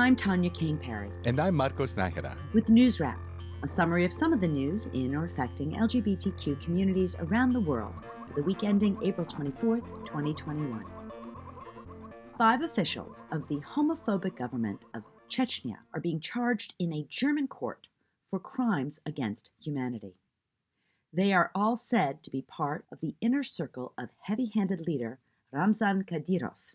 I'm Tanya Kane-Perry. And I'm Marcos Nájera. With NewsWrap, a summary of some of the news in or affecting LGBTQ communities around the world for the week ending April 24th, 2021. 5 officials of the homophobic government of Chechnya are being charged in a German court for crimes against humanity. They are all said to be part of the inner circle of heavy-handed leader Ramzan Kadyrov.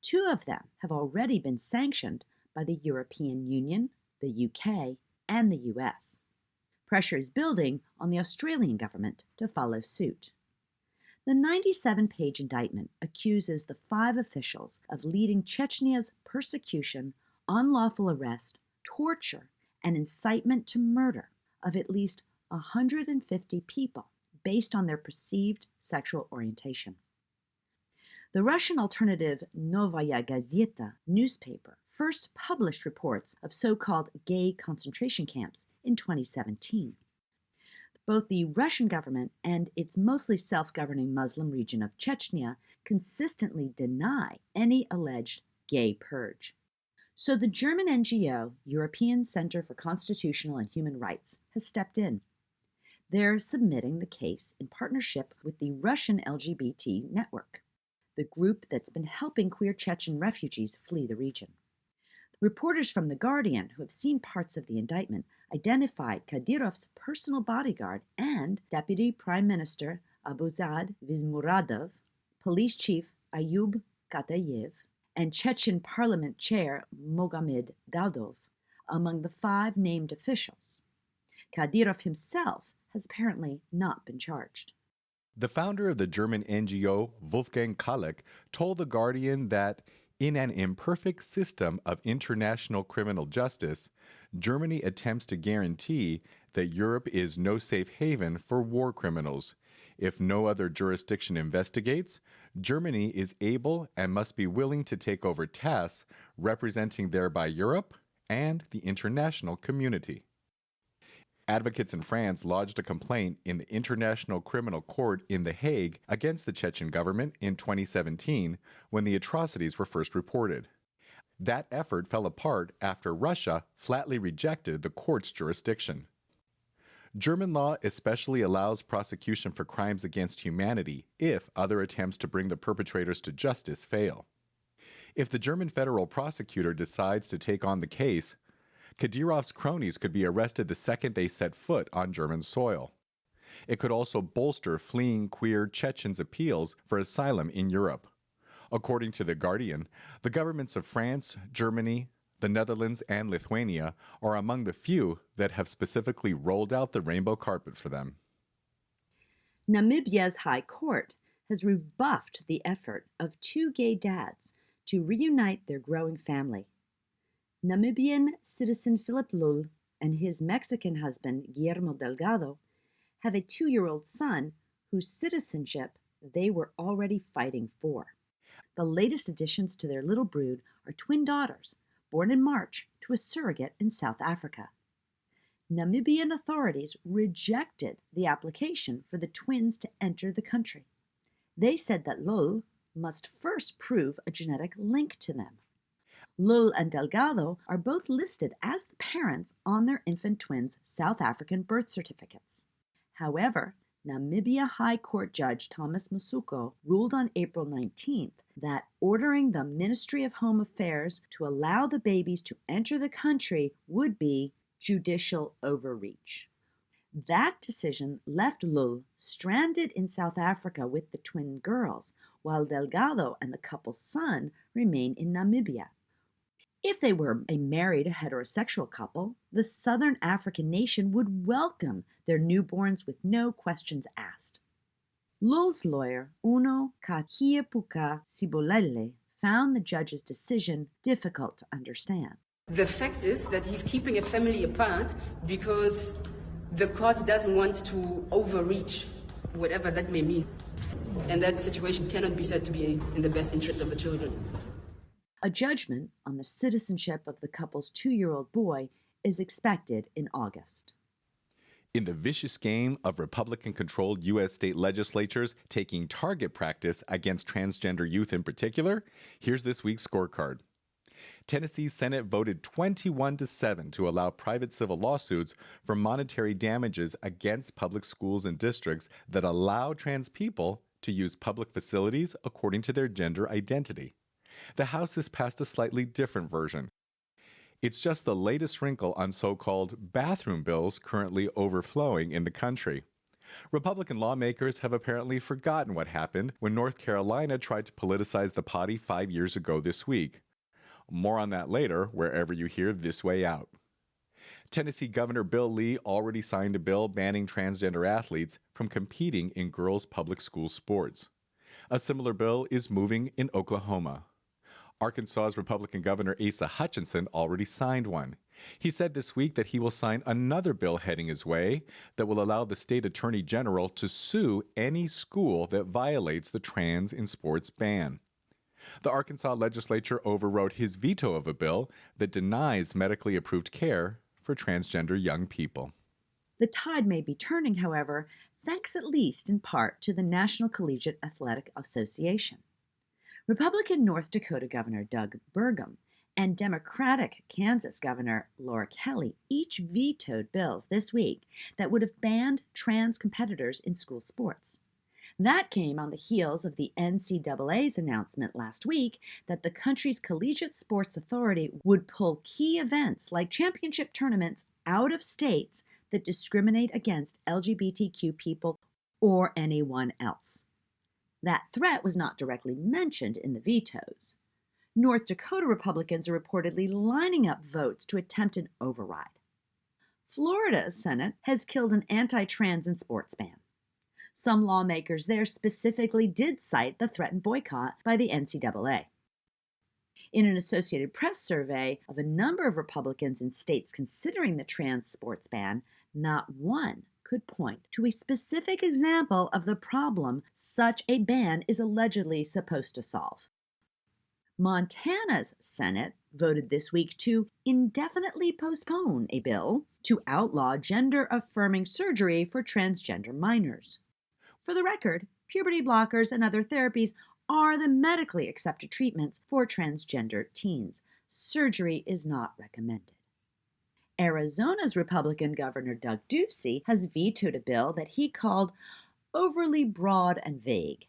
2 of them have already been sanctioned by the European Union, the UK, and the US. Pressure is building on the Australian government to follow suit. The 97-page indictment accuses the 5 officials of leading Chechnya's persecution, unlawful arrest, torture, and incitement to murder of at least 150 people based on their perceived sexual orientation. The Russian alternative Novaya Gazeta newspaper first published reports of so-called gay concentration camps in 2017. Both the Russian government and its mostly self-governing Muslim region of Chechnya consistently deny any alleged gay purge. So the German NGO, European Center for Constitutional and Human Rights, has stepped in. They're submitting the case in partnership with the Russian LGBT Network, the group that's been helping queer Chechen refugees flee the region. Reporters from The Guardian, who have seen parts of the indictment, identified Kadyrov's personal bodyguard and Deputy Prime Minister Abuzad Vismuradov, Police Chief Ayub Katayev, and Chechen Parliament Chair Mogamed Daudov among the 5 named officials. Kadyrov himself has apparently not been charged. The founder of the German NGO, Wolfgang Kalek, told The Guardian that in an imperfect system of international criminal justice, Germany attempts to guarantee that Europe is no safe haven for war criminals. If no other jurisdiction investigates, Germany is able and must be willing to take over tasks representing thereby Europe and the international community. Advocates in France lodged a complaint in the International Criminal Court in The Hague against the Chechen government in 2017 when the atrocities were first reported. That effort fell apart after Russia flatly rejected the court's jurisdiction. German law especially allows prosecution for crimes against humanity if other attempts to bring the perpetrators to justice fail. If the German federal prosecutor decides to take on the case, Kadyrov's cronies could be arrested the second they set foot on German soil. It could also bolster fleeing queer Chechens' appeals for asylum in Europe. According to The Guardian, the governments of France, Germany, the Netherlands, and Lithuania are among the few that have specifically rolled out the rainbow carpet for them. Namibia's High Court has rebuffed the effort of 2 gay dads to reunite their growing family. Namibian citizen Philip Lul and his Mexican husband Guillermo Delgado have a 2-year-old son whose citizenship they were already fighting for. The latest additions to their little brood are twin daughters, born in March to a surrogate in South Africa. Namibian authorities rejected the application for the twins to enter the country. They said that Lul must first prove a genetic link to them. Lul and Delgado are both listed as the parents on their infant twins' South African birth certificates. However, Namibia High Court Judge Thomas Musuko ruled on April 19th that ordering the Ministry of Home Affairs to allow the babies to enter the country would be judicial overreach. That decision left Lul stranded in South Africa with the twin girls, while Delgado and the couple's son remain in Namibia. If they were a married heterosexual couple, the Southern African nation would welcome their newborns with no questions asked. Lul's lawyer, Uno Kahiepuka Sibolele, found the judge's decision difficult to understand. The fact is that he's keeping a family apart because the court doesn't want to overreach, whatever that may mean. And that situation cannot be said to be in the best interest of the children. A judgment on the citizenship of the couple's 2-year-old boy is expected in August. In the vicious game of Republican-controlled U.S. state legislatures taking target practice against transgender youth in particular, here's this week's scorecard. Tennessee's Senate voted 21-7 to allow private civil lawsuits for monetary damages against public schools and districts that allow trans people to use public facilities according to their gender identity. The House has passed a slightly different version. It's just the latest wrinkle on so-called bathroom bills currently overflowing in the country. Republican lawmakers have apparently forgotten what happened when North Carolina tried to politicize the potty 5 years ago this week. More on that later, wherever you hear This Way Out. Tennessee Governor Bill Lee already signed a bill banning transgender athletes from competing in girls' public school sports. A similar bill is moving in Oklahoma. Arkansas's Republican Governor Asa Hutchinson already signed one. He said this week that he will sign another bill heading his way that will allow the state attorney general to sue any school that violates the trans in sports ban. The Arkansas legislature overrode his veto of a bill that denies medically approved care for transgender young people. The tide may be turning, however, thanks at least in part to the National Collegiate Athletic Association. Republican North Dakota Governor Doug Burgum and Democratic Kansas Governor Laura Kelly each vetoed bills this week that would have banned trans competitors in school sports. That came on the heels of the NCAA's announcement last week that the country's Collegiate Sports Authority would pull key events like championship tournaments out of states that discriminate against LGBTQ people or anyone else. That threat was not directly mentioned in the vetoes. North Dakota Republicans are reportedly lining up votes to attempt an override. Florida's Senate has killed an anti-trans and sports ban. Some lawmakers there specifically did cite the threatened boycott by the NCAA. In an Associated Press survey of a number of Republicans in states considering the trans sports ban, not one could point to a specific example of the problem such a ban is allegedly supposed to solve. Montana's Senate voted this week to indefinitely postpone a bill to outlaw gender-affirming surgery for transgender minors. For the record, puberty blockers and other therapies are the medically accepted treatments for transgender teens. Surgery is not recommended. Arizona's Republican Governor Doug Ducey has vetoed a bill that he called overly broad and vague.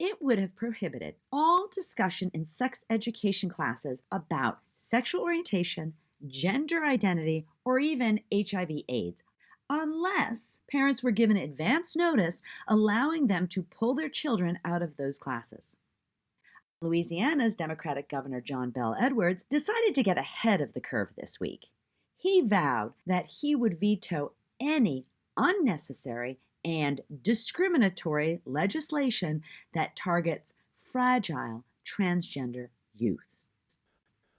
It would have prohibited all discussion in sex education classes about sexual orientation, gender identity, or even HIV/AIDS, unless parents were given advance notice allowing them to pull their children out of those classes. Louisiana's Democratic Governor John Bel Edwards decided to get ahead of the curve this week. He vowed that he would veto any unnecessary and discriminatory legislation that targets fragile transgender youth.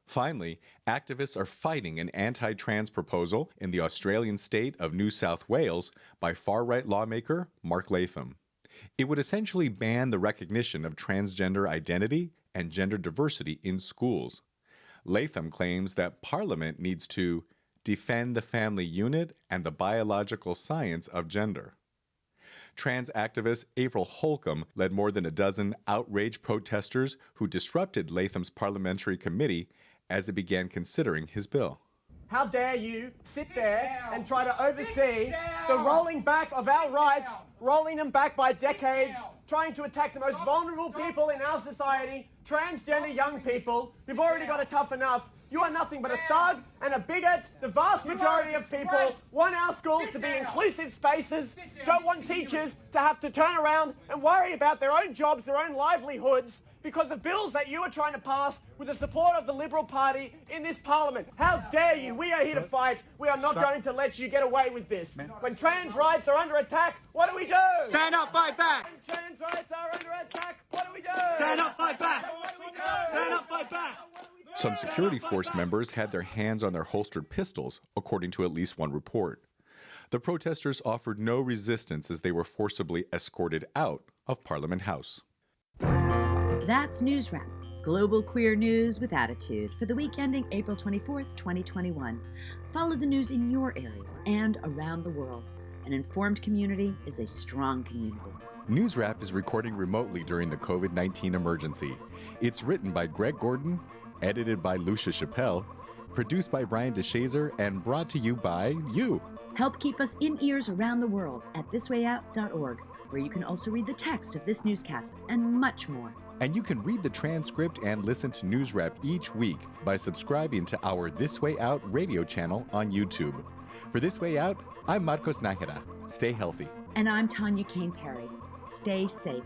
Finally, activists are fighting an anti-trans proposal in the Australian state of New South Wales by far-right lawmaker Mark Latham. It would essentially ban the recognition of transgender identity and gender diversity in schools. Latham claims that Parliament needs to defend the family unit and the biological science of gender. Trans activist April Holcomb led more than a dozen outraged protesters who disrupted Latham's parliamentary committee as it began considering his bill. How dare you sit there and try to oversee the rolling back of our rights, rolling them back by decades, trying to attack the most vulnerable people in our society, transgender young people who've already got it tough enough. You are nothing but a thug and a bigot. The vast majority of people want our schools to be inclusive spaces, don't want teachers to have to turn around and worry about their own jobs, their own livelihoods, because of bills that you are trying to pass with the support of the Liberal Party in this Parliament. How dare you? We are here to fight. We are not going to let you get away with this. When trans rights are under attack, what do? Stand up, fight back! When trans rights are under attack, what do? Stand up, fight back! Stand up, fight back! Some security force members had their hands on their holstered pistols, according to at least one report. The protesters offered no resistance as they were forcibly escorted out of Parliament House. That's NewsWrap, global queer news with attitude for the week ending April 24th, 2021. Follow the news in your area and around the world. An informed community is a strong community. NewsWrap is recording remotely during the COVID-19 emergency. It's written by Greg Gordon edited by Lucia Chappelle, produced by Brian DeShazer, and brought to you by you. Help keep us in ears around the world at thiswayout.org, where you can also read the text of this newscast and much more. And you can read the transcript and listen to NewsWrap each week by subscribing to our This Way Out radio channel on YouTube. For This Way Out, I'm Marcos Nájera. Stay healthy. And I'm Tanya Kane Perry. Stay safe.